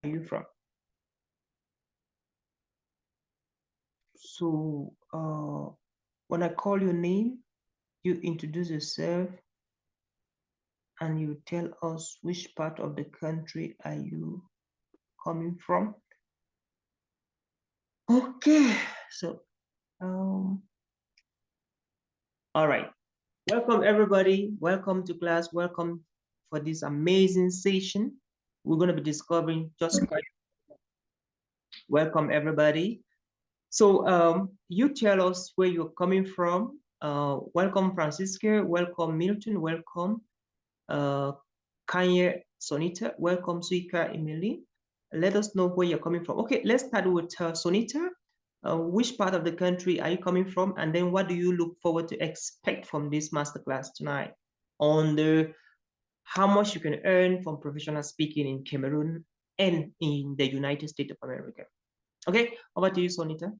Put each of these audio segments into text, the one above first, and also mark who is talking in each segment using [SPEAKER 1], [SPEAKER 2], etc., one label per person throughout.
[SPEAKER 1] you from? So when I call your name, you introduce yourself and you tell us which part of the country are you coming from. Okay, so all right. Welcome everybody. Welcome to class. Welcome for this amazing session. We're going to be discovering just quite. Welcome everybody. So you tell us where you're coming from. Welcome Francisca. Welcome Milton. Welcome Kanye Sonita. Welcome Suika Emily. Let us know where you're coming from. Okay, let's start with Sonita. Which part of the country are you coming from? And then what do you look forward to expect from this masterclass tonight on the how much you can earn from professional speaking in Cameroon and in the United States of America? Okay, over to you, Sonita.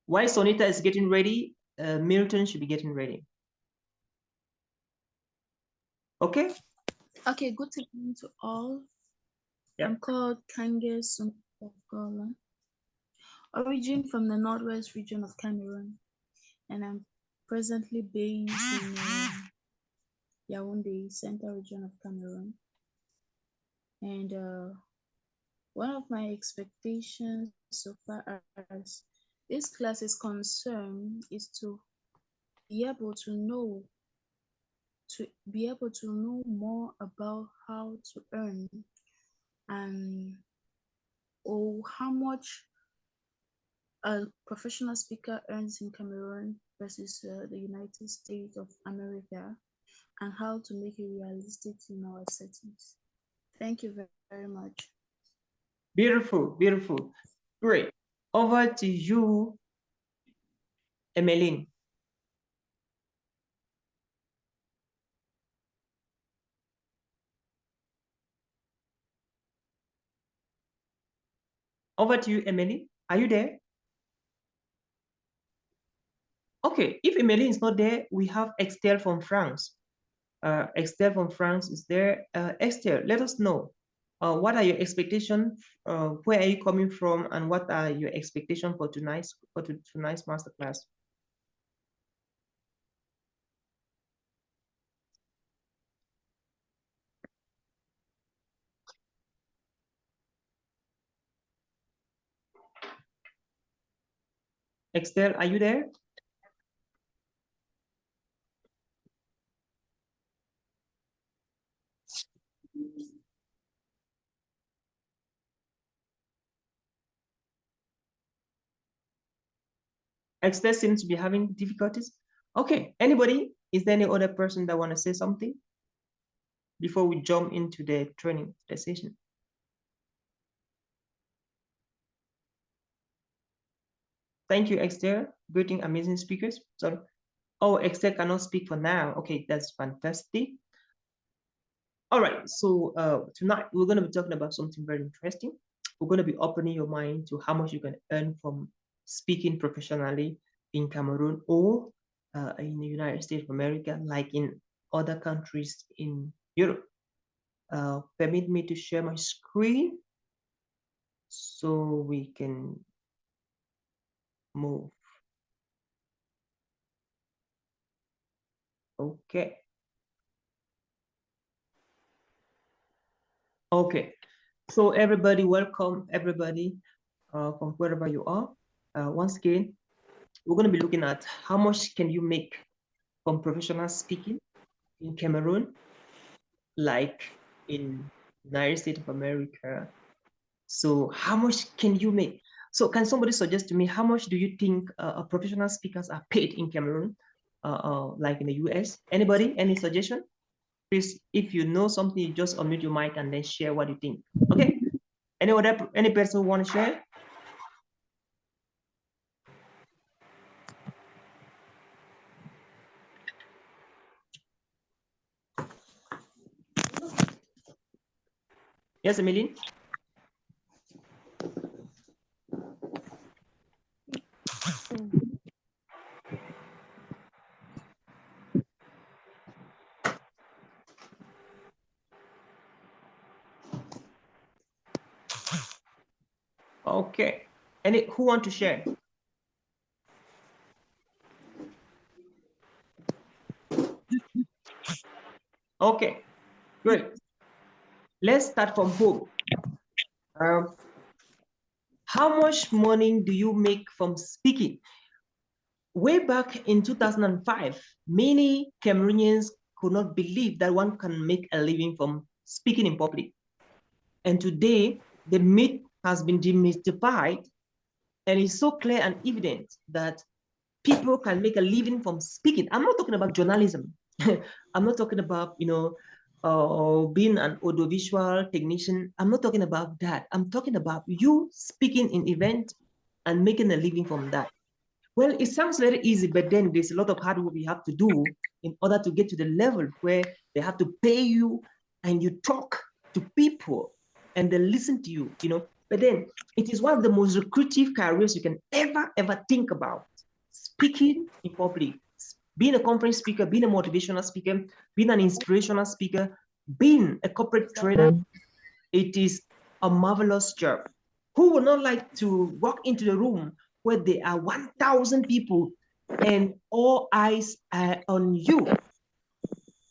[SPEAKER 1] While Sonita is getting ready, Milton should be getting ready. Okay?
[SPEAKER 2] Okay, good evening to all.
[SPEAKER 1] Yeah.
[SPEAKER 2] I'm called Kange Sungola, origin from the northwest region of Cameroon, and I'm presently based in Yaoundé, central region of Cameroon. And one of my expectations so far as this class is concerned is to be able to know more about how to earn and how much a professional speaker earns in Cameroon versus the United States of America, and how to make it realistic in our settings. Thank you very much.
[SPEAKER 1] Beautiful, beautiful. Great. Over to you, Emeline. Over to you, Emily. Are you there? Okay, if Emily is not there, we have Estelle from France. Estelle from France is there. Estelle, let us know. What are your expectations? Where are you coming from, and what are your expectations for tonight's masterclass? Estelle, are you there? Estelle seems to be having difficulties. Okay, anybody? Is there any other person that want to say something before we jump into the training session? Thank you, Estelle. Greeting amazing speakers. So, oh, Estelle cannot speak for now. Okay, that's fantastic. All right, so tonight we're going to be talking about something very interesting. We're going to be opening your mind to how much you can earn from speaking professionally in Cameroon or in the United States of America, like in other countries in Europe. Permit me to share my screen so we can move. Okay. Okay. So everybody, welcome everybody from wherever you are. Once again, we're going to be looking at how much can you make from professional speaking in Cameroon, like in United States of America. So how much can you make? So can somebody suggest to me how much do you think professional speakers are paid in Cameroon, like in the US? Anybody? Any suggestion? Please, if you know something, you just unmute your mic and then share what you think. Okay. Any person want to share? Yes, Emily. Okay. Any who want to share? Okay, great. Let's start from home. Um, how much money do you make from speaking? Way back in 2005, many Cameroonians could not believe that one can make a living from speaking in public. And today, the myth has been demystified, and it's so clear and evident that people can make a living from speaking. I'm not talking about journalism. I'm not talking about, being an audiovisual technician. I'm not talking about that. I'm talking about you speaking in event and making a living from that. Well, it sounds very easy, but then there's a lot of hard work we have to do in order to get to the level where they have to pay you and you talk to people and they listen to you. But then it is one of the most lucrative careers you can ever think about. Speaking in public, being a conference speaker, being a motivational speaker, being an inspirational speaker, being a corporate trader, it is a marvelous job. Who would not like to walk into the room where there are 1,000 people and all eyes are on you?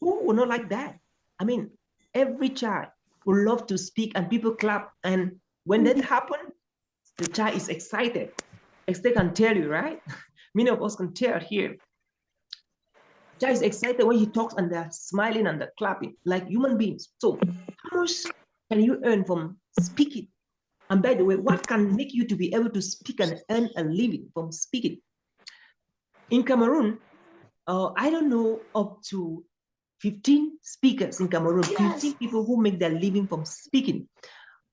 [SPEAKER 1] Who would not like that? I mean, every child would love to speak and people clap. And when that happens, the child is excited. As they can tell you, right? Many of us can tell here. The child is excited when he talks and they're smiling and they're clapping like human beings. So, how much can you earn from speaking? And by the way, what can make you to be able to speak and earn a living from speaking? In Cameroon, I don't know, up to 15 speakers in Cameroon, 15 people who make their living from speaking.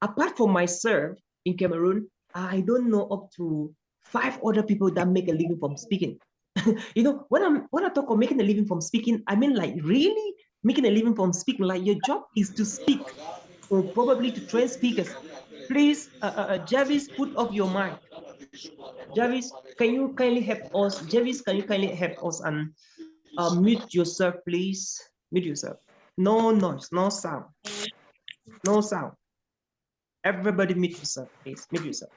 [SPEAKER 1] Apart from myself in Cameroon, I don't know up to 5 other people that make a living from speaking. When I talk of making a living from speaking, I mean like really making a living from speaking. Like your job is to speak or probably to train speakers. Please, Jarvis, put off your mic. Jarvis, can you kindly help us? Jarvis, can you kindly help us and mute yourself, please? Mute yourself. No noise, no sound, no sound. Everybody mute yourself, please. Mute yourself.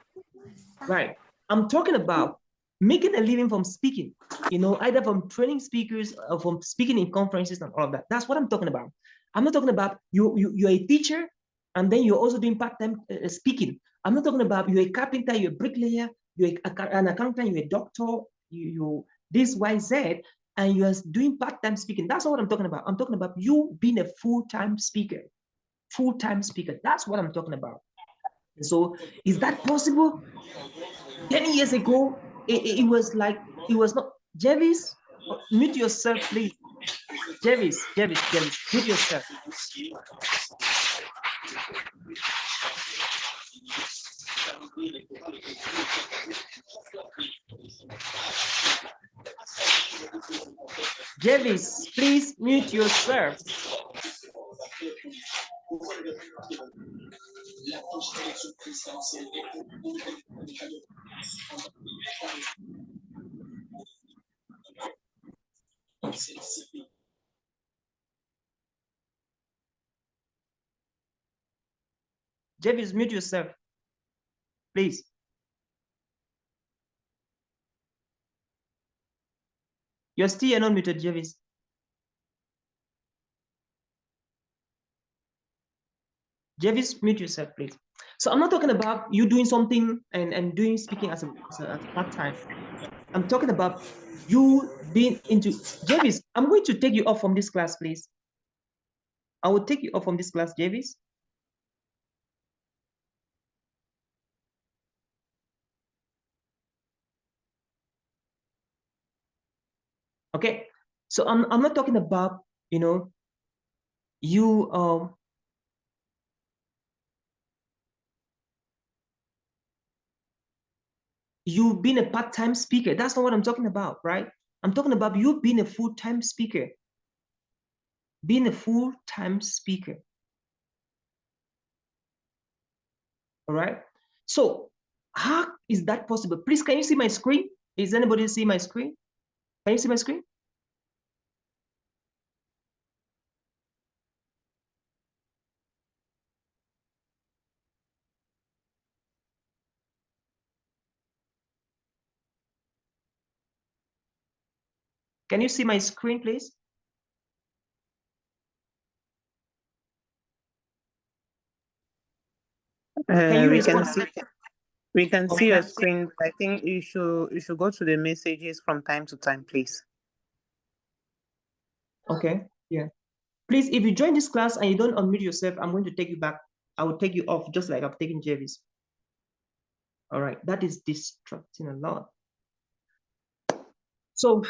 [SPEAKER 1] Right. I'm talking about making a living from speaking, either from training speakers or from speaking in conferences and all of that. That's what I'm talking about. I'm not talking about you're a teacher and then you're also doing part-time speaking. I'm not talking about you're a carpenter, you're a bricklayer, an accountant, you're a doctor, you this, Y, Z, and you're doing part-time speaking. That's not what I'm talking about. I'm talking about you being a full-time speaker. Full-time speaker. That's what I'm talking about. So is that possible? 10 years ago, it was like, it was not. Jervis, mute yourself, please. Jervis, mute yourself. Jervis, please mute yourself. Jervis, mute yourself, please. You're still not muted, Jervis. Jervis, mute yourself, please. So I'm not talking about you doing something and doing speaking as a part-time. I'm talking about you being into Jervis. I'm going to take you off from this class, please. I will take you off from this class, Jervis. Okay. So I'm not talking about, you you being a part-time speaker. That's not what I'm talking about, right? I'm talking about you being a full-time speaker. Being a full-time speaker. All right. So how is that possible? Please, can you see my screen? Is anybody see my screen? Can you see my screen? Can you see my screen, please? Can you respond?
[SPEAKER 3] We can see
[SPEAKER 1] Okay.
[SPEAKER 3] your screen. I think you should go to the messages from time to time, please.
[SPEAKER 1] Okay. Yeah. Please, if you join this class and you don't unmute yourself, I'm going to take you back. I will take you off just like I've taken Jerry's. All right. That is distracting a lot. So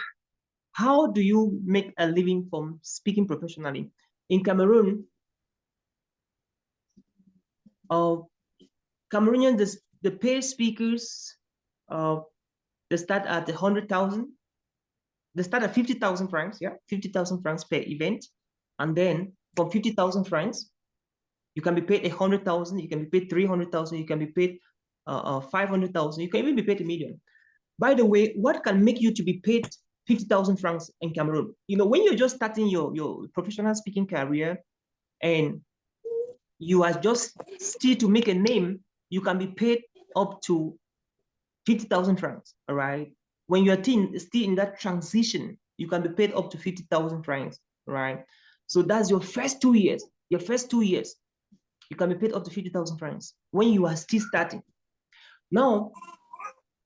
[SPEAKER 1] how do you make a living from speaking professionally? In Cameroon, Cameroonians, the paid speakers, they start at 100,000. They start at 50,000 francs, yeah, 50,000 francs per event. And then from 50,000 francs, you can be paid 100,000, you can be paid 300,000, you can be paid 500,000, you can even be paid 1 million. By the way, what can make you to be paid 50,000 francs in Cameroon? You know, when you're just starting your professional speaking career and you are just still to make a name, you can be paid up to 50,000 francs, all right? When you're still in that transition, you can be paid up to 50,000 francs, right? So that's your first 2 years. Your first 2 years, you can be paid up to 50,000 francs when you are still starting. Now,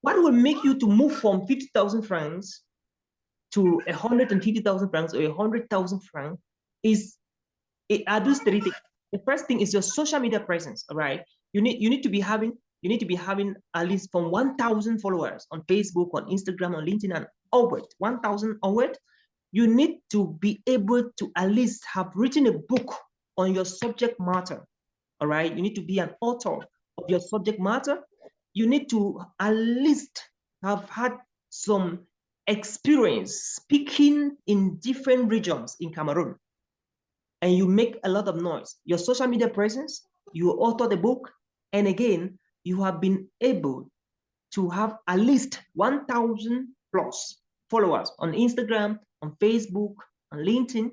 [SPEAKER 1] what will make you to move from 50,000 francs to 150,000 francs or 100,000 francs is are those 3 things. The first thing is your social media presence, all right? You need to be having at least from 1,000 followers on Facebook, on Instagram, on LinkedIn, and onward, 1,000 onward. You need to be able to at least have written a book on your subject matter, all right? You need to be an author of your subject matter. You need to at least have had some experience speaking in different regions in Cameroon, and you make a lot of noise. Your social media presence, you author the book, and again, you have been able to have at least 1,000 plus followers on Instagram, on Facebook, on LinkedIn.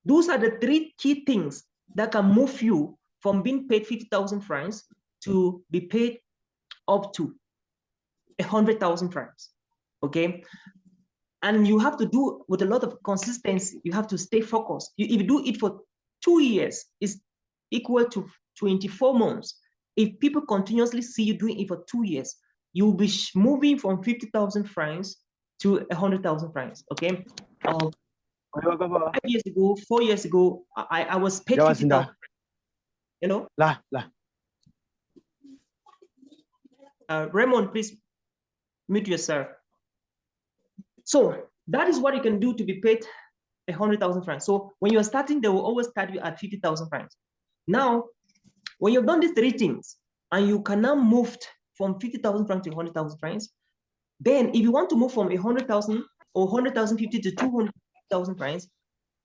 [SPEAKER 1] Those are the 3 key things that can move you from being paid 50,000 francs to be paid up to 100,000 francs, okay? And you have to do with a lot of consistency. You have to stay focused. If you do it for 2 years, it's equal to 24 months. If people continuously see you doing it for 2 years, you'll be moving from 50,000 francs to 100,000 francs, okay? 5 years ago, 4 years ago, I was paid 50,000, you know? Raymond, please mute yourself. So that is what you can do to be paid 100,000 francs. So when you're starting, they will always start you at 50,000 francs. Now, when you've done these 3 things and you can now move from 50,000 francs to 100,000 francs, then if you want to move from 100,000 or 100,050 to 200,000 francs,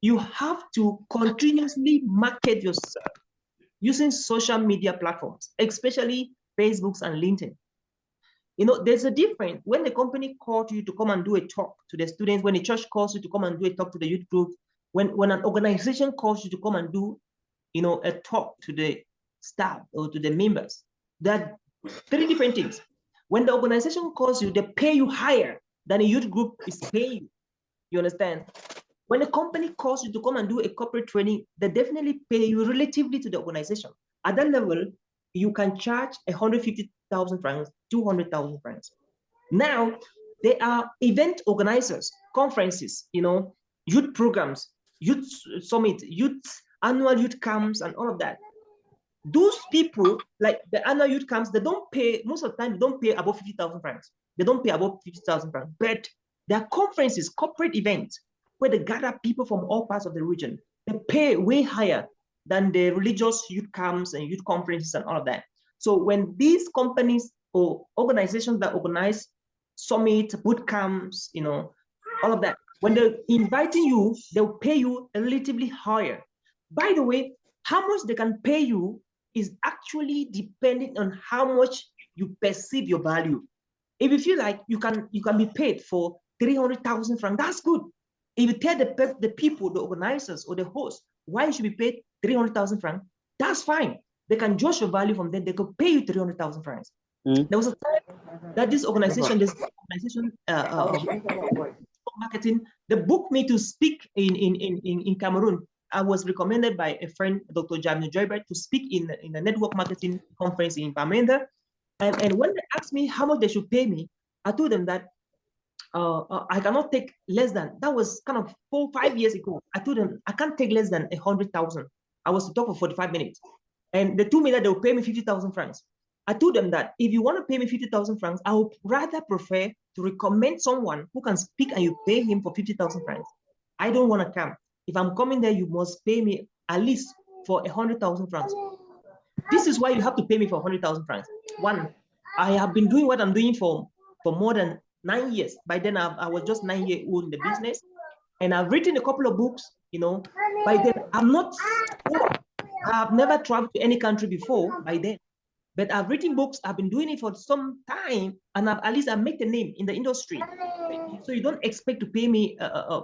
[SPEAKER 1] you have to continuously market yourself using social media platforms, especially Facebooks and LinkedIn. You know, there's a difference when the company called you to come and do a talk to the students, when the church calls you to come and do a talk to the youth group, when an organization calls you to come and do, you know, a talk to the staff or to the members. There are 3 different things. When the organization calls you, they pay you higher than a youth group is paying you. You understand? When a company calls you to come and do a corporate training, they definitely pay you relatively to the organization. At that level, you can charge 150,000 francs, 200,000 francs. Now, there are event organizers, conferences, you know, youth programs, youth summit, youth annual youth camps, and all of that. Those people, like the annual youth camps, they don't pay, most of the time, they don't pay above 50,000 francs. They don't pay above 50,000 francs. But there are conferences, corporate events, where they gather people from all parts of the region. They pay way higher than the religious youth camps and youth conferences and all of that. So when these companies or organizations that organize summit, boot camps, you know, all of that, when they're inviting you, they'll pay you relatively higher. By the way, how much they can pay you is actually depending on how much you perceive your value. If you feel like you can be paid for 300,000 francs, that's good. If you tell the people, the organizers or the host, why you should be paid 300,000 francs, that's fine. They can judge your value from them. They could pay you 300,000 francs. There was a time that this organization marketing. They booked me to speak in Cameroon. I was recommended by a friend, Dr. Jamie Joybert, to speak in a network marketing conference in Bamenda. And when they asked me how much they should pay me, I told them that I cannot take less than, that was kind of 4-5 years ago. I told them I can't take less than 100,000. I was to talk for 45 minutes. And they told me that they will pay me 50,000 francs. I told them that if you want to pay me 50,000 francs, I would rather prefer to recommend someone who can speak and you pay him for 50,000 francs. I don't want to come. If I'm coming there, you must pay me at least for 100,000 francs. This is why you have to pay me for 100,000 francs. One, I have been doing what I'm doing for more than 9 years. By then, I was just 9 years old in the business, and I've written a couple of books. By then, I'm not poor. I've never traveled to any country before by then, but I've written books. I've been doing it for some time, and at least I make a name in the industry. So you don't expect to pay me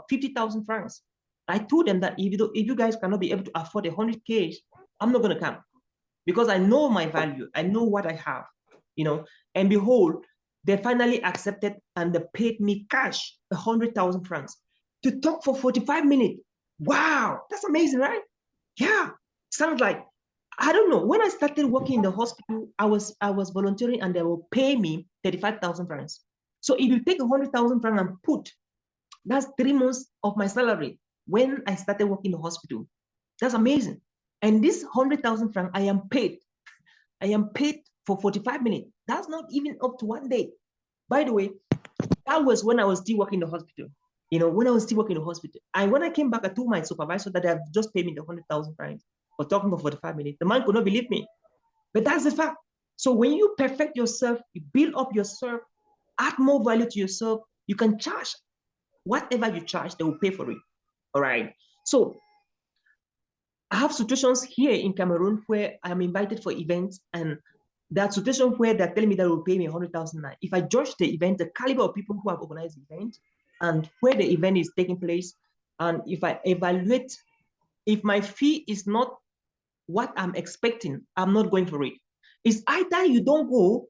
[SPEAKER 1] 50,000 francs. I told them that if you guys cannot be able to afford 100K, I'm not going to come, because I know my value. I know what I have, and behold, they finally accepted and they paid me cash 100,000 francs to talk for 45 minutes. Wow, that's amazing, right? Yeah, sounds like, I don't know. When I started working in the hospital, I was volunteering and they will pay me 35,000 francs. So if you take 100,000 francs and put, that's 3 months of my salary when I started working in the hospital. That's amazing. And this 100,000 francs, I am paid for 45 minutes. That's not even up to 1 day. By the way, that was when I was still working in the hospital. When I was still working in the hospital. And when I came back, I told my supervisor that they have just paid me the 100,000 francs for talking for 45 minutes. The man could not believe me. But that's the fact. So when you perfect yourself, you build up yourself, add more value to yourself, you can charge whatever you charge, they will pay for it. All right. So I have situations here in Cameroon where I'm invited for events, and there are situations where they're telling me that will pay me 100,000. If I judge the event, the caliber of people who have organized the event, and where the event is taking place, and if I evaluate, if my fee is not what I'm expecting, I'm not going for it. It's either you don't go,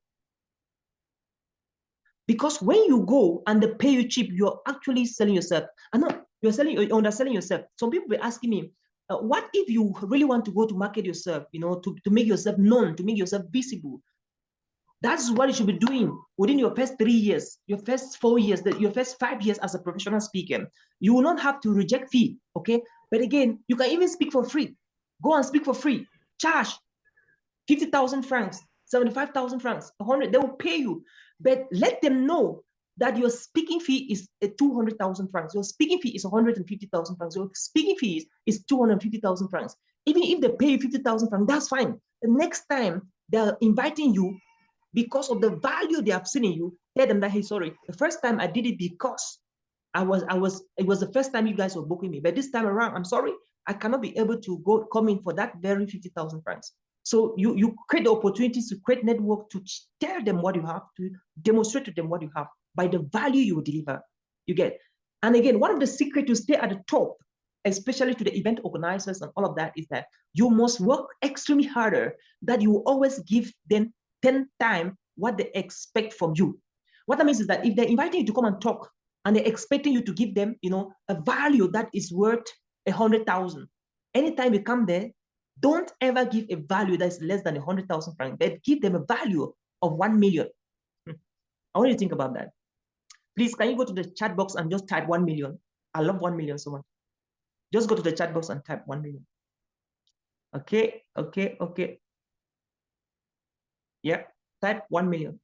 [SPEAKER 1] because when you go and they pay you cheap, you're actually selling yourself. And no, you're underselling yourself. Some people be asking me, what if you really want to go to market yourself, to make yourself known, to make yourself visible? That's what you should be doing within your first 3 years, your first 4 years, your first 5 years as a professional speaker. You will not have to reject fee, okay? But again, you can even speak for free. Go and speak for free. Charge 50,000 francs, 75,000 francs, 100. They will pay you, but let them know that your speaking fee is 200,000 francs. Your speaking fee is 150,000 francs. Your speaking fee is 250,000 francs. Even if they pay you 50,000 francs, that's fine. The next time they're inviting you because of the value they have seen in you, tell them that, hey, sorry, the first time I did it because it was the first time you guys were booking me. But this time around, I'm sorry, I cannot be able to come in for that very 50,000 francs. So you create the opportunities to create network, to tell them what you have, to demonstrate to them what you have by the value you deliver. You get. And again, one of the secrets to stay at the top, especially to the event organizers and all of that, is that you must work extremely harder, that you always give them 10 times what they expect from you. What that means is that if they're inviting you to come and talk and they're expecting you to give them, a value that is worth 100,000, anytime you come there, don't ever give a value that's less than 100,000 francs, but give them a value of 1 million. I want you to think about that. Please, can you go to the chat box and just type 1 million? I love 1 million so much. Just go to the chat box and type 1 million. Okay. Yeah, type 1 million.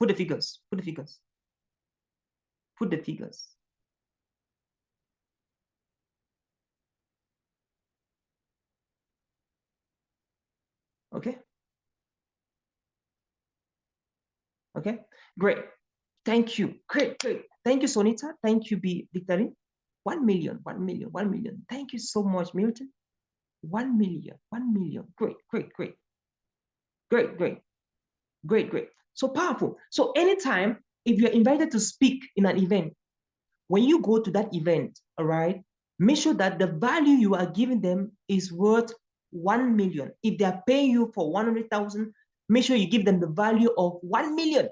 [SPEAKER 1] Put the figures. Put the figures. Okay. Okay, great. Thank you. Great. Thank you, Sonita. Thank you, Victorine. 1 million. Thank you so much, Milton. 1 million. Great. So powerful. So anytime, if you're invited to speak in an event, when you go to that event, all right, make sure that the value you are giving them is worth 1 million. If they are paying you for 100,000, make sure you give them the value of 1 million.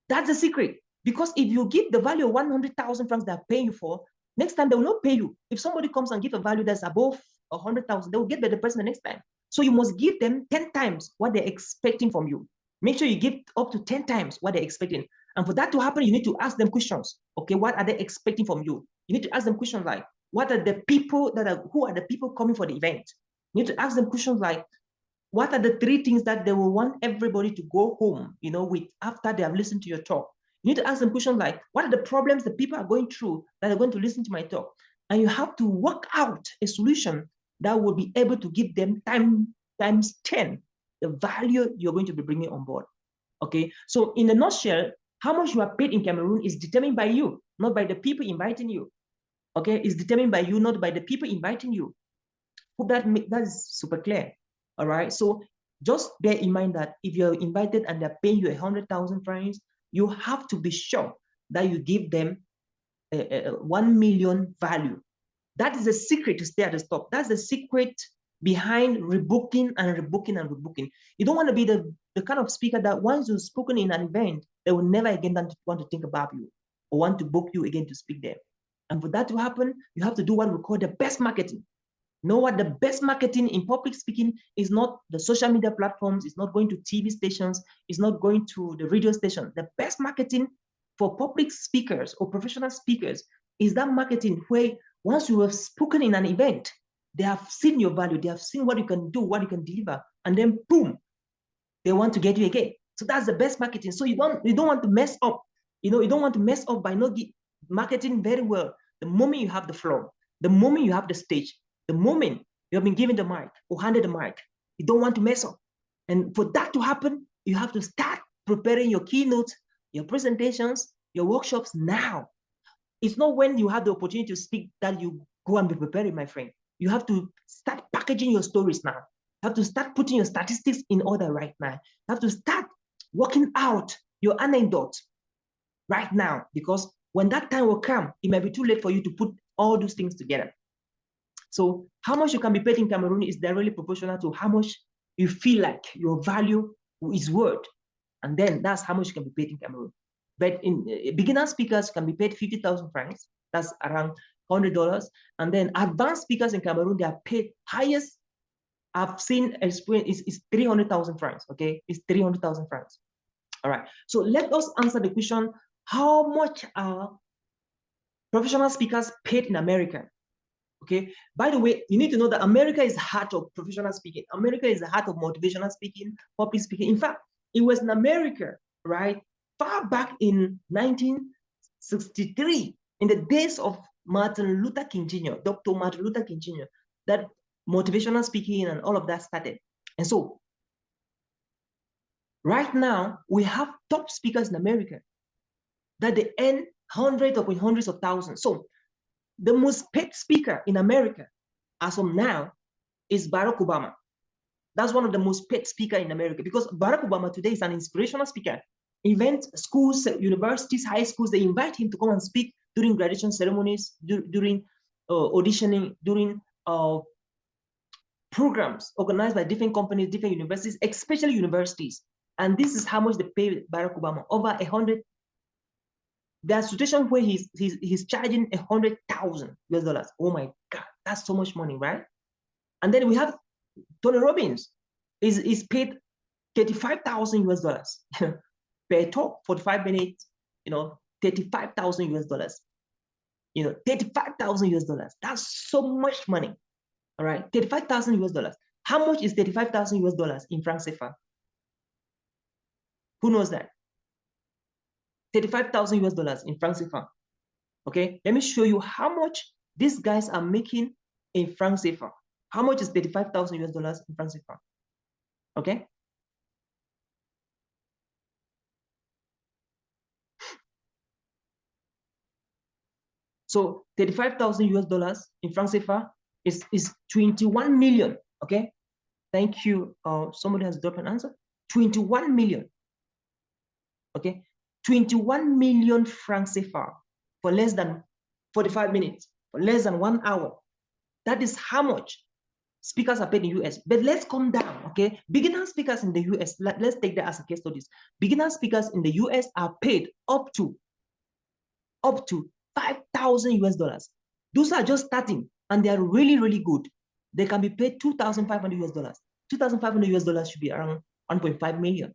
[SPEAKER 1] That's the secret. Because if you give the value of 100,000 francs they're paying you for, next time they will not pay you. If somebody comes and give a value that's above 100,000, they will get the person the next time. So you must give them 10 times what they're expecting from you. Make sure you give up to 10 times what they're expecting. And for that to happen, you need to ask them questions. Okay, what are they expecting from you? You need to ask them questions like, what are the people who are the people coming for the event? You need to ask them questions like, what are the 3 things that they will want everybody to go home, with after they have listened to your talk? You need to ask them questions like, what are the problems the people are going through that are going to listen to my talk? And you have to work out a solution that will be able to give them times 10 the value you're going to be bringing on board. Okay, so in a nutshell, how much you are paid in Cameroon is determined by you, not by the people inviting you. Okay, it's determined by you, not by the people inviting you. Hope that is super clear. All right, so just bear in mind that if you're invited and they're paying you 100,000 francs, you have to be sure that you give them 1 million value. That is the secret to stay at the top. That's the secret behind rebooking and rebooking and rebooking. You don't want to be the kind of speaker that once you've spoken in an event, they will never again want to think about you or want to book you again to speak there. And for that to happen, you have to do what we call the best marketing. Know what the best marketing in public speaking is? Not the social media platforms, it's not going to TV stations, it's not going to the radio station. The best marketing for public speakers or professional speakers is that marketing where once you have spoken in an event, they have seen your value, they have seen what you can do, what you can deliver, and then boom, they want to get you again. So that's the best marketing. So you don't want to mess up. You don't want to mess up by not marketing very well. The moment you have the floor, the moment you have the stage, the moment you have been given the mic or handed the mic, you don't want to mess up. And for that to happen, you have to start preparing your keynotes, your presentations, your workshops now. It's not when you have the opportunity to speak that you go and be preparing, my friend. You have to start packaging your stories now. You have to start putting your statistics in order right now. You have to start working out your anecdote right now, because when that time will come, it might be too late for you to put all those things together. So how much you can be paid in Cameroon is directly proportional to how much you feel like your value is worth. And then that's how much you can be paid in Cameroon. But in beginner speakers can be paid 50,000 francs. That's around $100. And then advanced speakers in Cameroon, they are paid highest I've seen experience is 300,000 francs. Okay, it's 300,000 francs. All right. So let us answer the question: how much are professional speakers paid in America? Okay. By the way, you need to know that America is the heart of professional speaking. America is the heart of motivational speaking, public speaking. In fact, it was in America, right, far back in 1963, in the days of Martin Luther King Jr., Dr. Martin Luther King Jr., that motivational speaking and all of that started. And so right now, we have top speakers in America that they earn hundreds upon hundreds of thousands. So the most paid speaker in America as of now is Barack Obama. That's one of the most paid speakers in America, because Barack Obama today is an inspirational speaker. Events, schools, universities, high schools, they invite him to come and speak during graduation ceremonies, during auditioning, during programs organized by different companies, different universities, especially universities. And this is how much they pay Barack Obama, over 100. There's a situation where he's charging 100,000 US dollars. Oh my God, that's so much money, right? And then we have Tony Robbins is paid 35,000 US dollars per talk, 45 minutes, 35,000 US dollars. 35,000 US dollars. That's so much money. All right, 35,000 US dollars. How much is 35,000 US dollars in francs CFA? Who knows that? 35,000 US dollars in francs CFA. Okay, let me show you how much these guys are making in francs CFA. How much is 35,000 US dollars in francs CFA? Okay. So 35,000 US dollars in francs CFA is 21 million. Okay. Thank you. Somebody has dropped an answer. 21 million. Okay. 21 million francs CFA for less than 45 minutes, for less than 1 hour. That is how much speakers are paid in the US. But let's come down, okay? Beginner speakers in the US, let's take that as a case studies. Beginner speakers in the US are paid up to up to 5,000 US dollars. Those are just starting, and they are really, really good. They can be paid 2,500 US dollars. 2,500 US dollars should be around 1.5 million.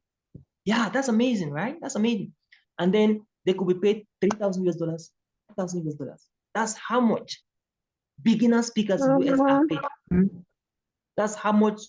[SPEAKER 1] Yeah, that's amazing, right? That's amazing. And then they could be paid 3,000 US dollars, 5,000 US dollars. That's how much beginner speakers in US are paid. That's how much